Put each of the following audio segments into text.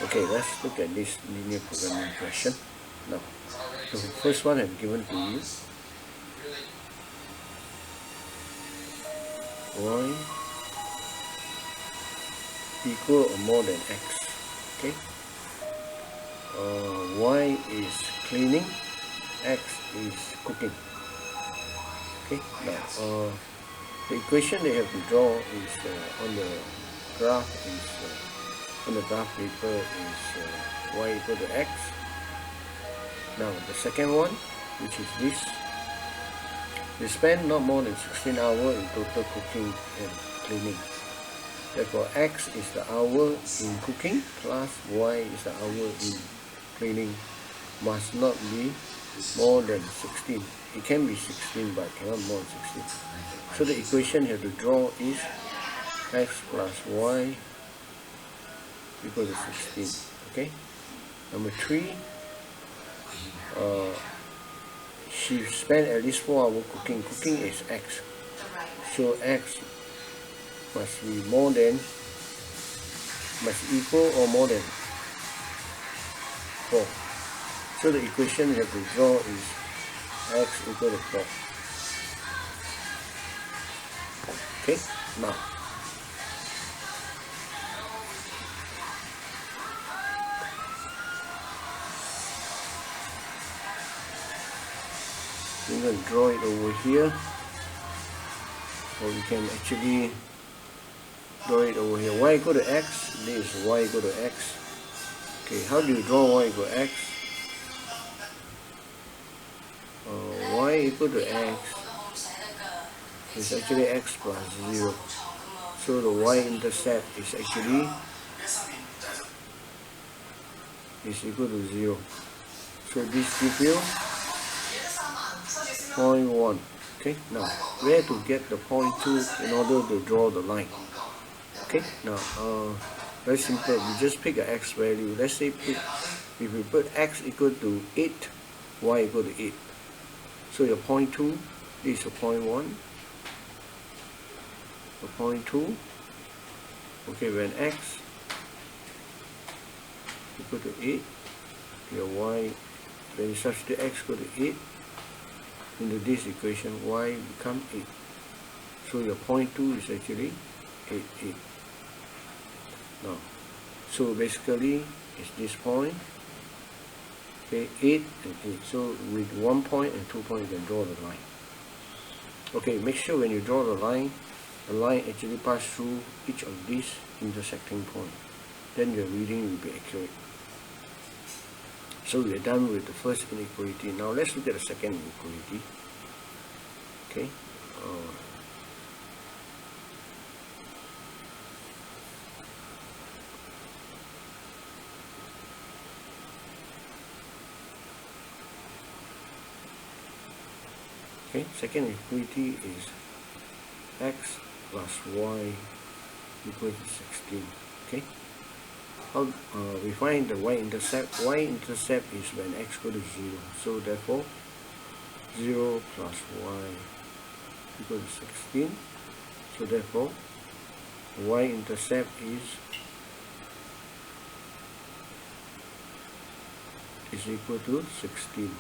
Okay, let's look at this linear programming question. Now, the first one I've given to you. Y equal or more than X. Okay. Y is cleaning, X is cooking. Okay. Now, the equation they have to draw is on the graph is on the graph paper is y equal to X. Now the second one, which is this, they spend not more than 16 hours in total cooking and cleaning. Therefore, X is the hour in cooking plus Y is the hour in cleaning. Must not be more than 16. It can be 16, but cannot more than 16. So the equation you have to draw is X plus Y equal to 16. Okay. Number 3. She spent at least 4 hours cooking. Cooking is X. So X must be more than, must equal or more than 4. So the equation you have to draw is X equal to 4. Okay, now we're going to draw it over here, or we can actually draw it over here. Y equal to X, this is Y equal to X. Okay, how do you draw Y equal to X? Y equal to X is actually X plus 0. So the y-intercept is actually is equal to 0. So this gives you 0.1. Okay, now where to get the 0.2 in order to draw the line? Okay, now very simple. We just pick an X value. Let's say if we put X equal to 8, Y equal to 8. So your 0.2 is a 0.1, a 0.2. Okay, when X equal to 8, your Y, when you substitute X equal to 8 into this equation, Y become 8. So your 0.2 is actually 8, 8. Now, so basically it's this point. Okay, 8 and 8. So with 1 point and 2 points you can draw the line. Okay, make sure when you draw the line actually pass through each of these intersecting points. Then your reading will be accurate. So we are done with the first inequality. Now let's look at the second inequality. Okay. Okay, second inequality is X plus Y equal to 16. Okay. How we find the y-intercept? Y-intercept is when X equal to 0. So therefore 0 plus Y equal to 16. So therefore y-intercept is equal to 16.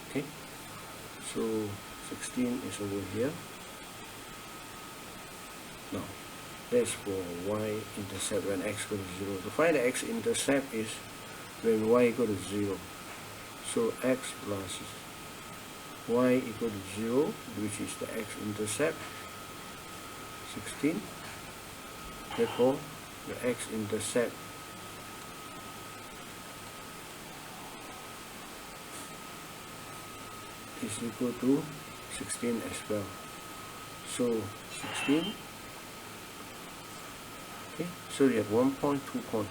Okay. So 16 is over here. Now that's for y-intercept when X equal to 0. To find the x-intercept is when Y equal to 0. So X plus Y equal to 0, which is the x-intercept, 16. Therefore, the x-intercept is equal to 16 as well. So 16. Okay, so you have 1 point, 2 point.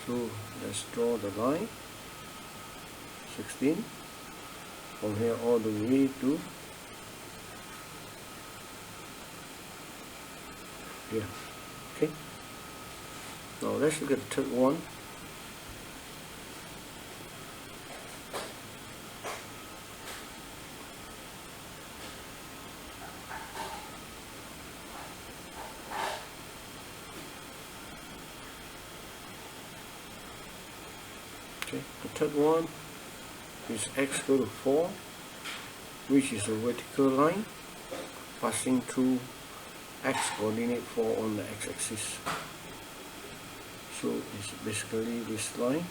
So let's draw the line. 16 from here all the way to here. Okay. Now let's look at the third one. Okay, the third one is x equal to 4, which is a vertical line passing through x coordinate 4 on the x-axis. So it's basically this line.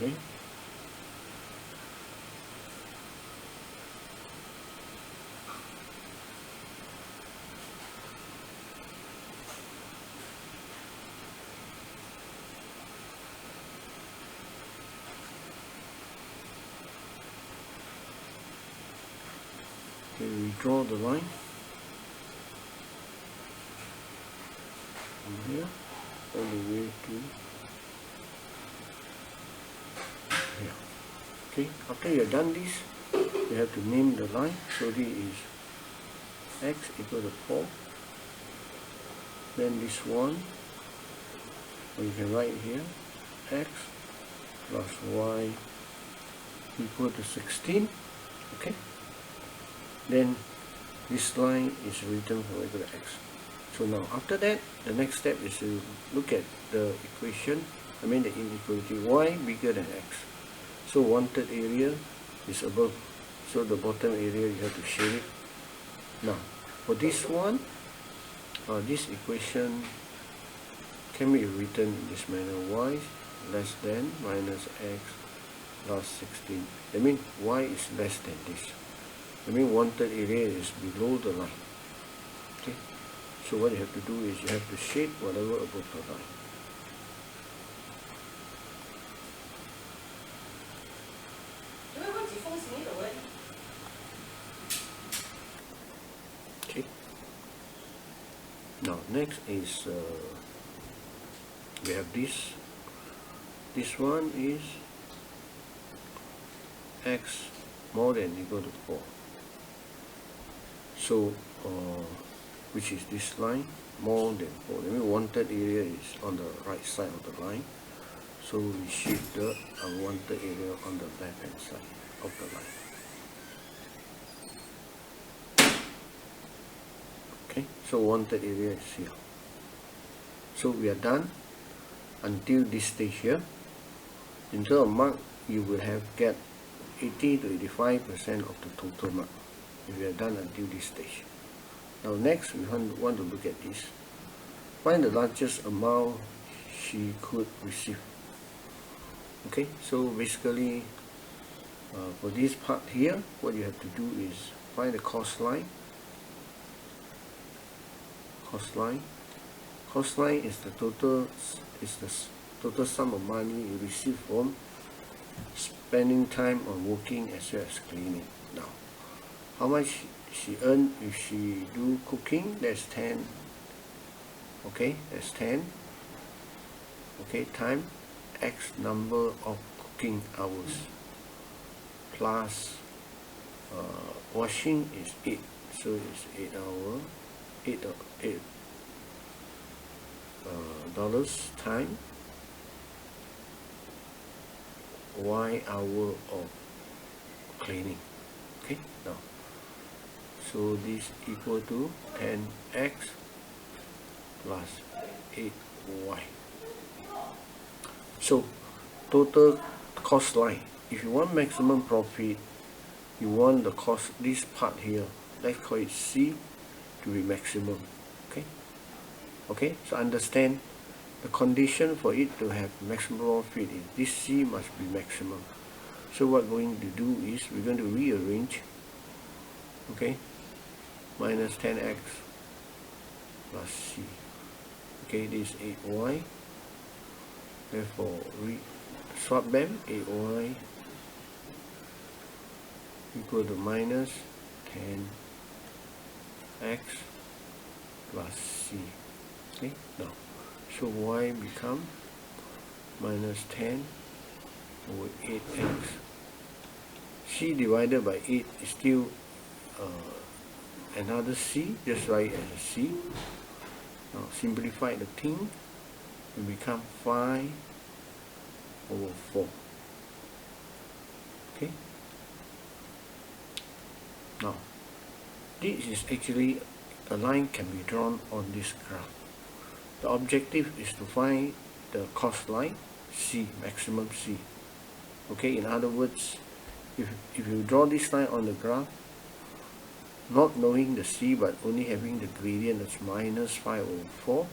Okay. Okay, we draw the line from here all the way to here. Okay, after you have done this, you have to name the line. So this is x equal to 4. Then this one, or you can write here, x plus y equal to 16. Okay. Then this line is written for equal to x. So now after that, the next step is to look at the equation, the inequality y bigger than x. So 1/3 area is above, so the bottom area you have to shade it. Now for this one, this equation can be written in this manner: y less than minus x plus 16. That means y is less than this. I mean 1/3 area is below the line. Okay, so what you have to do is you have to shade whatever above the line. Okay. Now next is we have this. This one is x more than equal to 4. So, which is this line, more than 4. That means 1/3 area is on the right side of the line. So we shift the 1/3 area on the left hand side of the line. Okay, so 1/3 area is here. So we are done until this stage here. In terms of mark, you will have get 80 to 85% of the total mark if you are done until this stage. Now next we want to look at this. Find the largest amount she could receive. Okay, so basically for this part here, what you have to do is find the cost line. Cost line is the total sum of money you receive from spending time on working as well as cleaning. Now, how much she earned if she do cooking? That's 10. Okay, that's 10. Okay, time x number of cooking hours plus washing is 8, so it's 8 hours, $8 dollars time y hour of cleaning. Okay, now so this equal to 10x plus 8y. So total cost line, if you want maximum profit, you want the cost, this part here, let's call it C, to be maximum. Okay, so understand the condition for it to have maximum profit is this C must be maximum. So what we're going to do is we're going to rearrange. Okay, minus 10x plus C. Okay, this is 8y. Therefore, swap them. 8y equal to minus 10x plus C. Okay, now, so y become minus 10 over 8x. C divided by 8 is still another C, just write as a C. Now simplify the thing, it become 5 over 4. Okay. Now, this is actually a line can be drawn on this graph. The objective is to find the cost line C, maximum C. Okay, in other words, if you draw this line on the graph, not knowing the C but only having the gradient that's minus 5/4,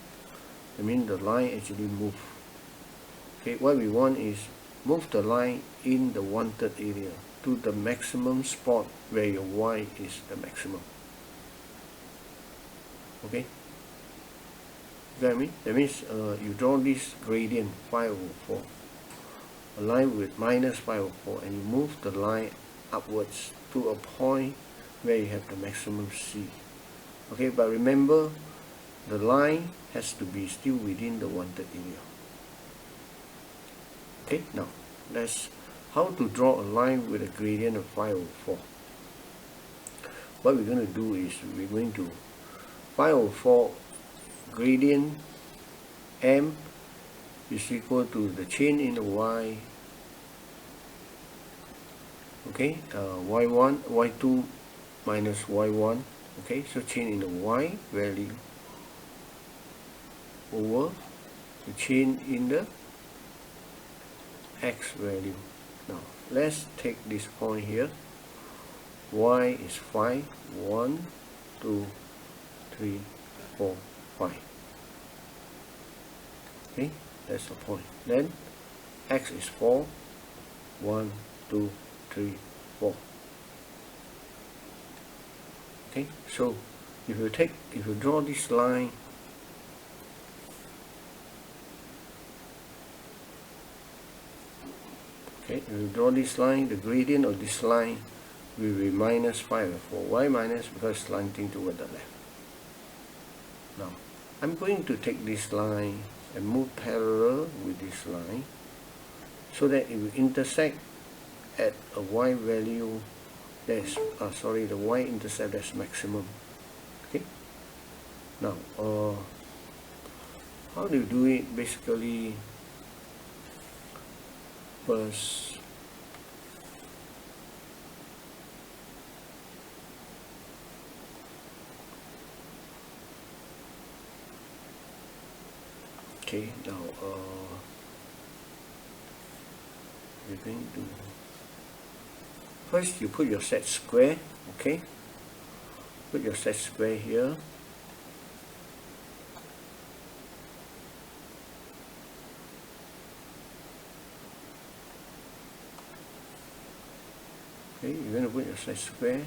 that means the line actually move. Okay, what we want is move the line in the wanted area to the maximum spot where your Y is the maximum. Okay, you get what I mean? That means you draw this gradient 5/4, a line with minus 5/4, and you move the line upwards to a point where you have the maximum C. Okay, but remember, the line has to be still within the wanted area. Okay, now let's how to draw a line with a gradient of 5/4. What we're going to do is we're going to 5/4 gradient M is equal to the change in the Y. Okay, Y1, Y2 minus Y1. Okay, so change in the Y value over the change in the X value. Now let's take this point here. Y is 5, 1, 2, 3, 4, 5. Okay, that's the point. Then X is 4, 1, 2, 3, 4. Okay, so if you draw this line, okay, if you draw this line, the gradient of this line will be minus 5/4. Why minus? Because it's slanting toward the left. Now, I'm going to take this line and move parallel with this line so that it will intersect at a Y value that's, the Y intercept that's maximum. Okay. Now, how do you do it? Basically, first, okay, now we're going to first you put your set square. Okay, put your set square here. Okay, you're going to put your set square.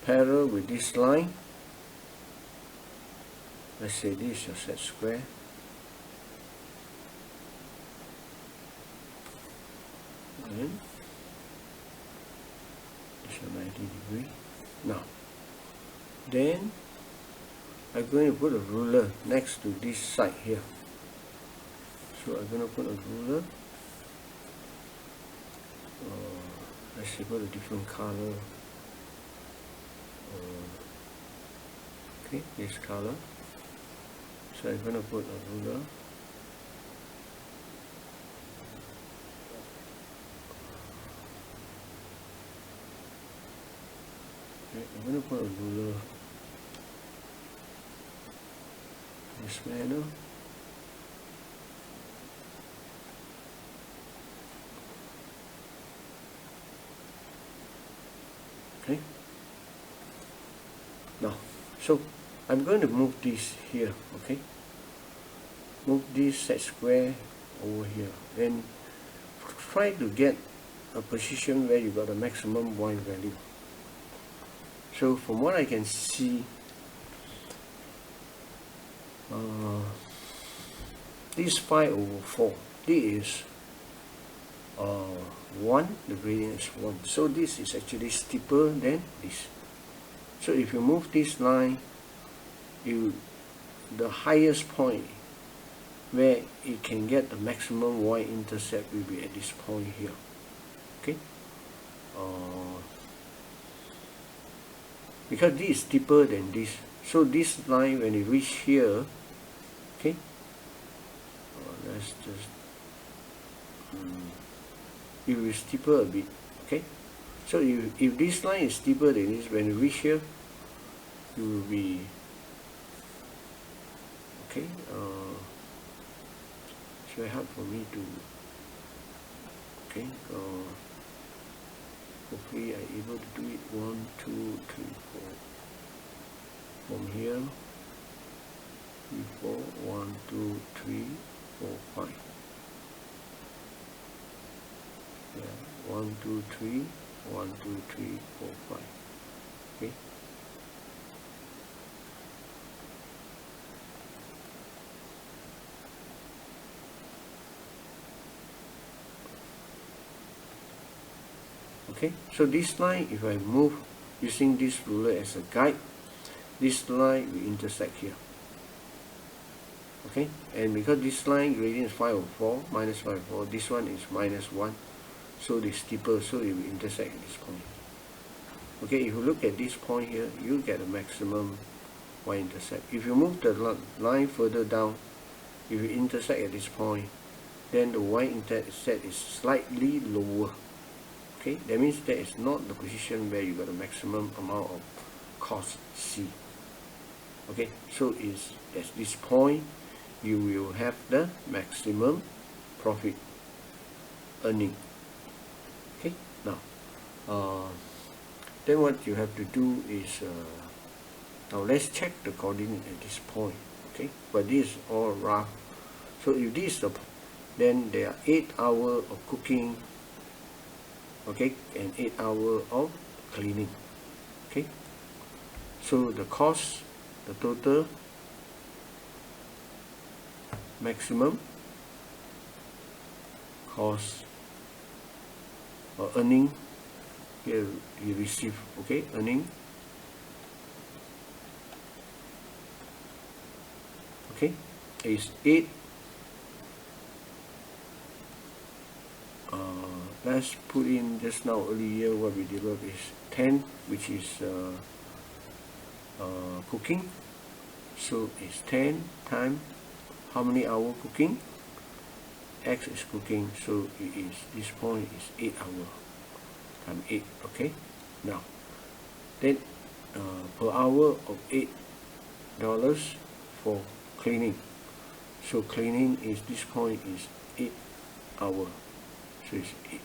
Parallel with this line. Let's say this is your set square. And it's a 90 degree. Now, then I'm going to put a ruler next to this side here. So I'm going to put a ruler. Let's see, put a different color. Okay, this color. So I'm going to put a ruler. Okay, I'm going to put a ruler in this manner. Okay. Now, so I'm going to move this here, okay? Move this set square over here and try to get a position where you got a maximum Y value. So from what I can see, this 5/4, this is 1, the gradient is 1. So this is actually steeper than this. So if you move this line, the highest point where it can get the maximum Y intercept will be at this point here. Okay. Because this is steeper than this, so this line when it reach here, okay. Let's just it will steeper a bit. Okay, so if this line is steeper than this, when you reach here, you will be okay. It's very hard for me to okay. Hopefully I'm able to do it 1, 2, 3, 4 from here. 3, 4, 1, 2, 3, 4, 5. Yeah, 1, 2, 3, 1, 2, 3, 4, 5. Okay. Okay, so this line, if I move using this ruler as a guide, this line will intersect here. Okay, and because this line gradient is 504, minus 504, this one is minus 1, so it's steeper, so it will intersect at this point. Okay, if you look at this point here, you get a maximum y-intercept. If you move the line further down, if you intersect at this point, then the y-intercept is slightly lower. Okay, that means that is not the position where you got the maximum amount of cos C. Okay, so is at this point you will have the maximum profit earning. Okay, now then what you have to do is now let's check the coordinate at this point. Okay, but this is all rough. So if this is the, then there are 8 hours of cooking, okay, and 8 hours of cleaning. Okay, so the cost, the total maximum cost or earning here you receive, okay, earning, okay, is 8. Let's put in just now earlier what we developed is 10, which is cooking. So it's 10 times how many hours cooking? X is cooking, so it is, this point is 8 hours times 8. Okay, now then per hour of $8 for cleaning. So cleaning is, this point is 8 hours, so it's 8.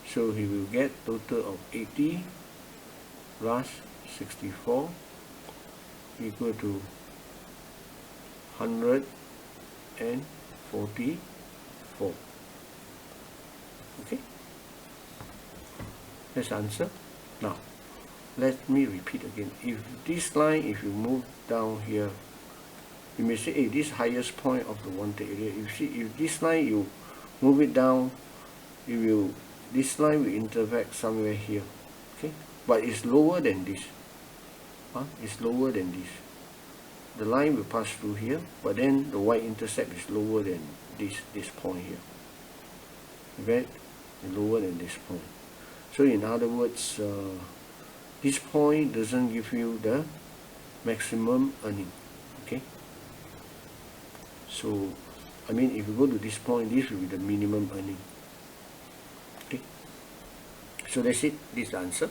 So he will get total of 80 plus 64 equal to 144. Okay, that's the answer. Now let me repeat again. If this line, if you move down here, you may say, hey, this highest point of the wanted area. You see, if this line you move it down, you will, this line will intersect somewhere here. Okay, but it's lower than this. It's lower than this. The line will pass through here, but then the y-intercept is lower than this point here. Okay, lower than this point. So in other words, this point doesn't give you the maximum earning. Okay, so I mean, if you go to this point, this will be the minimum earning. Okay, so that's it. This is the answer.